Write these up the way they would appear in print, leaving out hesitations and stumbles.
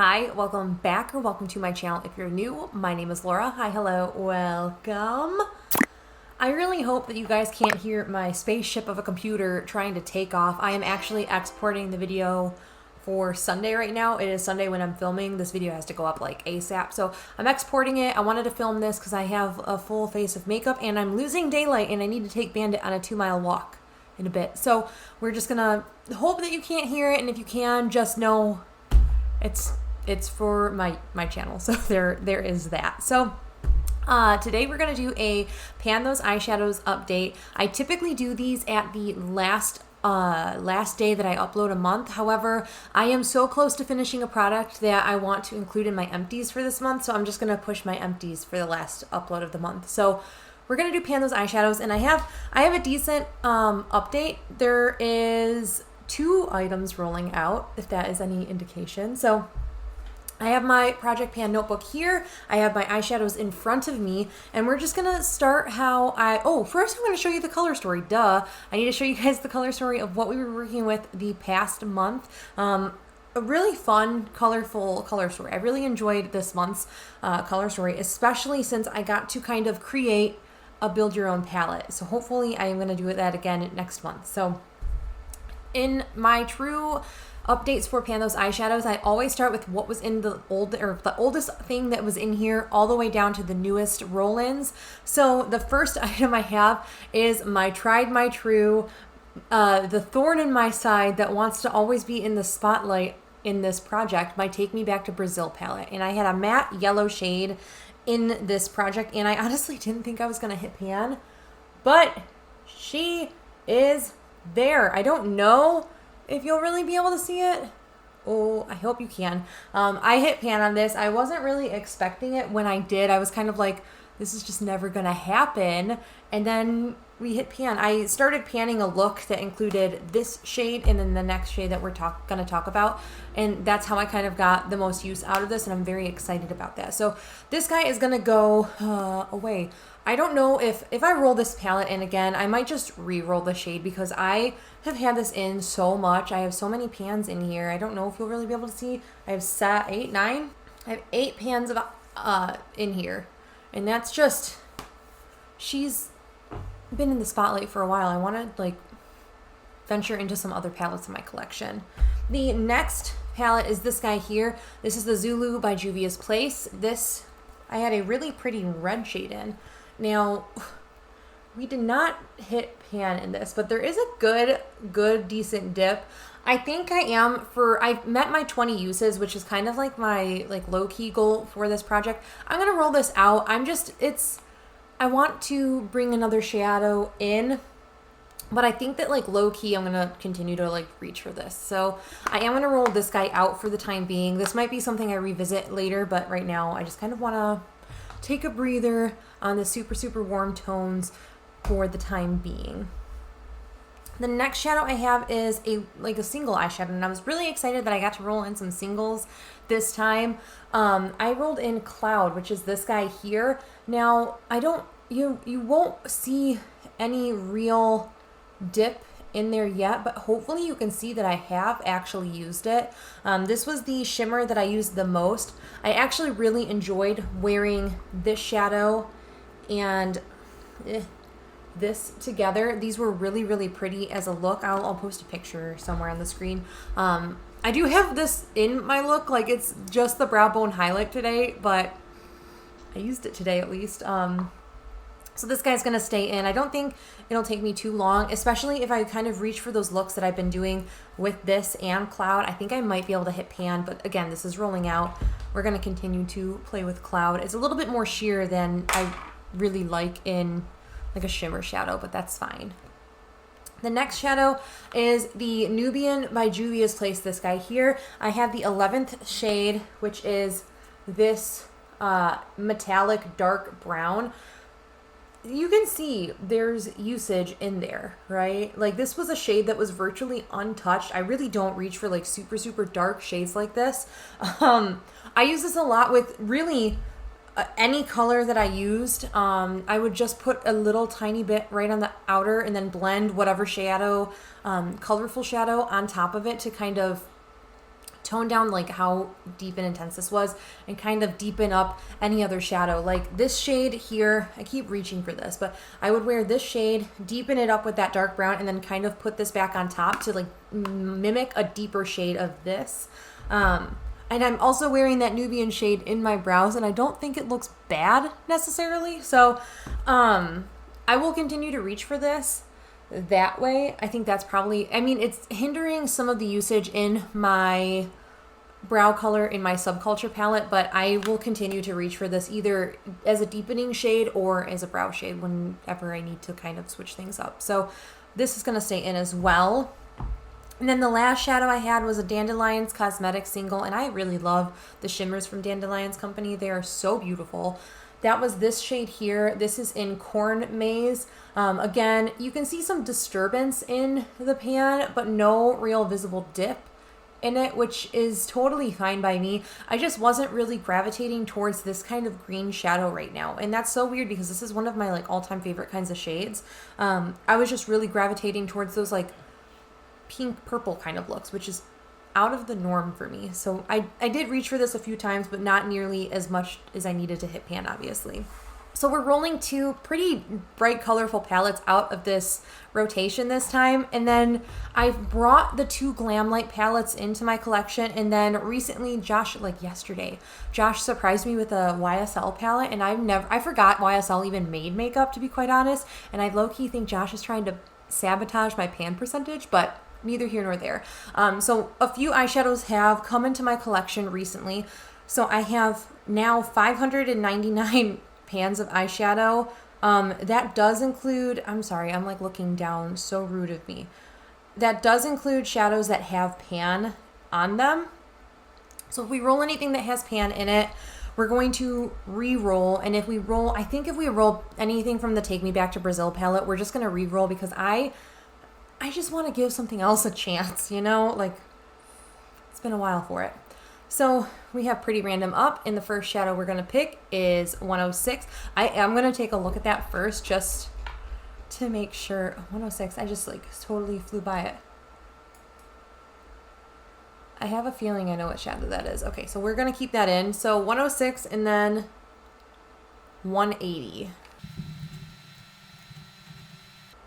Hi, welcome back or welcome to my channel. If you're new, my name is Laura. Hi, hello, welcome. I really hope that you guys can't hear my spaceship of a computer trying to take off. I am actually exporting the video for Sunday right now. It is Sunday when I'm filming. This video has to go up like ASAP. So I'm exporting it. I wanted to film this because I have a full face of makeup and I'm losing daylight and I need to take Bandit on a 2-mile walk in a bit. So we're just gonna hope that you can't hear it, and if you can, just know it's for my channel. So there is that. So today we're going to do a Pan Those Eyeshadows update. I typically do these at the last day that I upload a month. However, I am so close to finishing a product that I want to include in my empties for this month. So I'm just going to push my empties for the last upload of the month. So we're going to do Pan Those Eyeshadows, and I have a decent update. There is 2 items rolling out, if that is any indication. So I have my Project Pan notebook here. I have my eyeshadows in front of me, and we're just gonna start first I'm gonna show you the color story. Duh. I need to show you guys the color story of what we were working with the past month. A really fun, colorful color story. I really enjoyed this month's color story, especially since I got to kind of create a build your own palette. So hopefully I am gonna do that again next month. So in my true updates for Pan Those Eyeshadows, I always start with what was in the oldest thing that was in here all the way down to the newest roll-ins. So the first item I have is my tried, my true, the thorn in my side that wants to always be in the spotlight in this project, my Take Me Back to Brazil palette. And I had a matte yellow shade in this project, and I honestly didn't think I was gonna hit pan, but she is there. I don't know if you'll really be able to see it. Oh, I hope you can. I hit pan on this. I wasn't really expecting it. When I did, I was kind of like, this is just never gonna happen. And then we hit pan. I started panning a look that included this shade and then the next shade that we're gonna talk about. And that's how I kind of got the most use out of this, and I'm very excited about that. So this guy is gonna go away. I don't know if I roll this palette in again, I might just re-roll the shade because I have had this in so much. I have so many pans in here. I don't know if you'll really be able to see. I have 8, 9. I have 8 pans of in here. And that's just, she's been in the spotlight for a while. I want to venture into some other palettes in my collection. The next palette is this guy here. This is the Zulu by Juvia's Place. This, I had a really pretty red shade in. Now, we did not hit pan in this, but there is a good, decent dip. I think I've met my 20 uses, which is kind of like my low-key goal for this project. I'm going to roll this out. I want to bring another shadow in, but I think that low-key I'm going to continue to reach for this. So I am going to roll this guy out for the time being. This might be something I revisit later, but right now I just kind of want to take a breather on the super, super warm tones for the time being. The next shadow I have is a single eyeshadow, and I was really excited that I got to roll in some singles this time. I rolled in Cloud, which is this guy here. Now, you won't see any real dip in there yet, but hopefully you can see that I have actually used it. This was the shimmer that I used the most. I actually really enjoyed wearing this shadow and this together. These were really, really pretty as a look. I'll post a picture somewhere on the screen. I do have this in my look, it's just the brow bone highlight today, but I used it today at least. So this guy's gonna stay in. I don't think it'll take me too long, especially if I kind of reach for those looks that I've been doing with this and Cloud. I think I might be able to hit pan, but again, this is rolling out. We're gonna continue to play with Cloud. It's a little bit more sheer than I really like in a shimmer shadow, but that's fine. The next shadow is the Nubian by Juvia's Place, this guy here. I have the 11th shade, which is this metallic dark brown. You can see there's usage in there, right? This was a shade that was virtually untouched. I really don't reach for super, super dark shades like this. I use this a lot with really any color that I used. I would just put a little tiny bit right on the outer and then blend whatever shadow, colorful shadow on top of it to kind of tone down like how deep and intense this was and kind of deepen up any other shadow. Like this shade here, I keep reaching for this, but I would wear this shade, deepen it up with that dark brown, and then kind of put this back on top to like mimic a deeper shade of this. And I'm also wearing that Nubian shade in my brows, and I don't think it looks bad necessarily. So I will continue to reach for this that way. I think that's probably, I mean, it's hindering some of the usage in my brow color in my Subculture palette, but I will continue to reach for this either as a deepening shade or as a brow shade whenever I need to kind of switch things up. So this is going to stay in as well. And then the last shadow I had was a Dandelions Cosmetics single, and I really love the shimmers from Dandelions Company. They are so beautiful. That was this shade here. This is in Corn Maze. Again, you can see some disturbance in the pan, but no real visible dip in it, which is totally fine by me. I just wasn't really gravitating towards this kind of green shadow right now. And that's so weird because this is one of my like all-time favorite kinds of shades. I was just really gravitating towards those like pink purple kind of looks, which is out of the norm for me. So I did reach for this a few times, but not nearly as much as I needed to hit pan, obviously. So we're rolling two pretty bright, colorful palettes out of this rotation this time. And then I've brought the two Glamlite palettes into my collection. And then recently, yesterday, Josh surprised me with a YSL palette. And I forgot YSL even made makeup, to be quite honest. And I low-key think Josh is trying to sabotage my pan percentage, but neither here nor there. So a few eyeshadows have come into my collection recently. So I have now 599 pans of eyeshadow. That does include, I'm sorry, I'm like looking down, so rude of me. That does include shadows that have pan on them. So if we roll anything that has pan in it, we're going to re-roll. And if we roll, I think if we roll anything from the Take Me Back to Brazil palette, we're just going to re-roll because I just want to give something else a chance, you know? Like, it's been a while for it. So we have Pretty Random up, and the first shadow we're going to pick is 106. I am going to take a look at that first just to make sure. 106, I just like totally flew by it. I have a feeling I know what shadow that is. Okay, so we're going to keep that in. So 106 and then 180.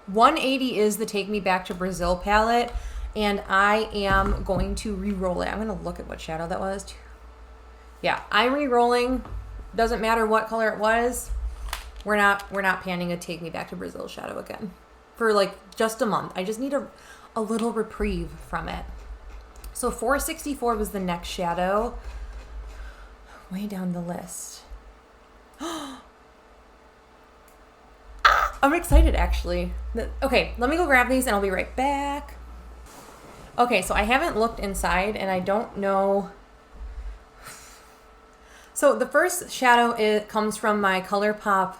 180 is the Take Me Back to Brazil palette, and I am going to re-roll it. I'm going to look at what shadow that was. Yeah, I'm re-rolling. Doesn't matter what color it was. We're not panning a Take Me Back to Brazil shadow again for like just a month. I just need a little reprieve from it. So 464 was the next shadow. Way down the list. I'm excited, actually. Okay, let me go grab these and I'll be right back. Okay, so I haven't looked inside and I don't know. So the first shadow comes from my ColourPop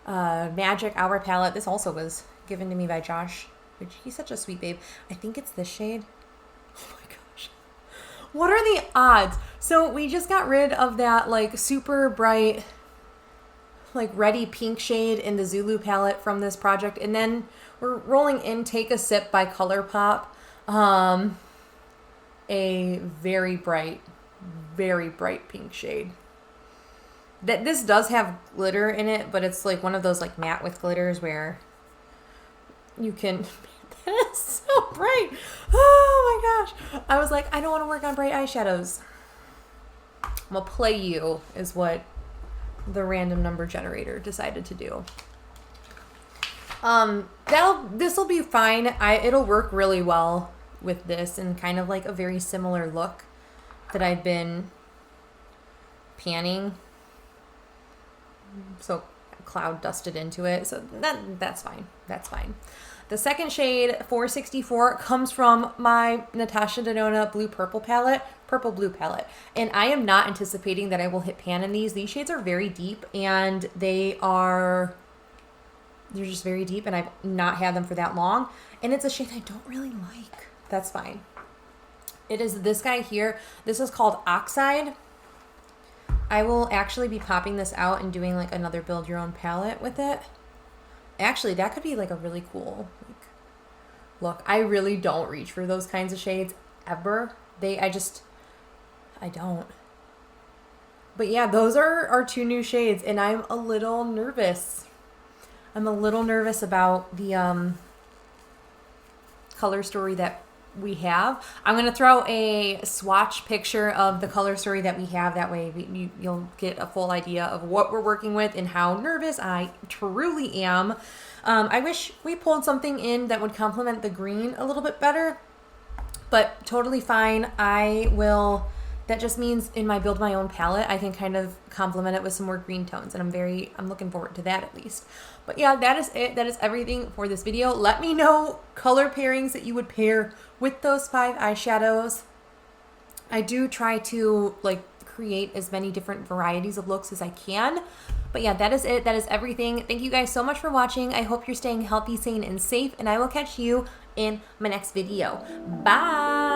Magic Hour palette. This also was given to me by Josh, which he's such a sweet babe. I think it's this shade. Oh my gosh. What are the odds? So we just got rid of that like super bright like reddy pink shade in the Zulu palette from this project, and then we're rolling in Take a Sip by ColourPop, a very bright pink shade. That this does have glitter in it, but it's like one of those like matte with glitters where you can that is so bright. Oh my gosh, I was like, I don't want to work on bright eyeshadows. I'm gonna play you is what the random number generator decided to do. This will be fine. It'll work really well with this and kind of like a very similar look that I've been panning. So cloud dusted into it. So that's fine. That's fine. The second shade, 464, comes from my Natasha Denona Blue-Purple palette, Purple-Blue palette. And I am not anticipating that I will hit pan in these. These shades are very deep, and they're just very deep, and I've not had them for that long. And it's a shade I don't really like. That's fine. It is this guy here. This is called Oxide. I will actually be popping this out and doing like another build your own palette with it. Actually, that could be like a really cool look. I really don't reach for those kinds of shades ever. I just I don't. But yeah, those are our two new shades, and I'm a little nervous. I'm a little nervous about the color story that we have. I'm going to throw a swatch picture of the color story that we have. That way you'll get a full idea of what we're working with and how nervous I truly am. I wish we pulled something in that would complement the green a little bit better, but totally fine. That just means in my build my own palette, I can kind of complement it with some more green tones, and I'm looking forward to that at least. But yeah, that is it. That is everything for this video. Let me know color pairings that you would pair with those 5 eyeshadows. I do try to like create as many different varieties of looks as I can. But yeah, that is it. That is everything. Thank you guys so much for watching. I hope you're staying healthy, sane, and safe, and I will catch you in my next video. Bye!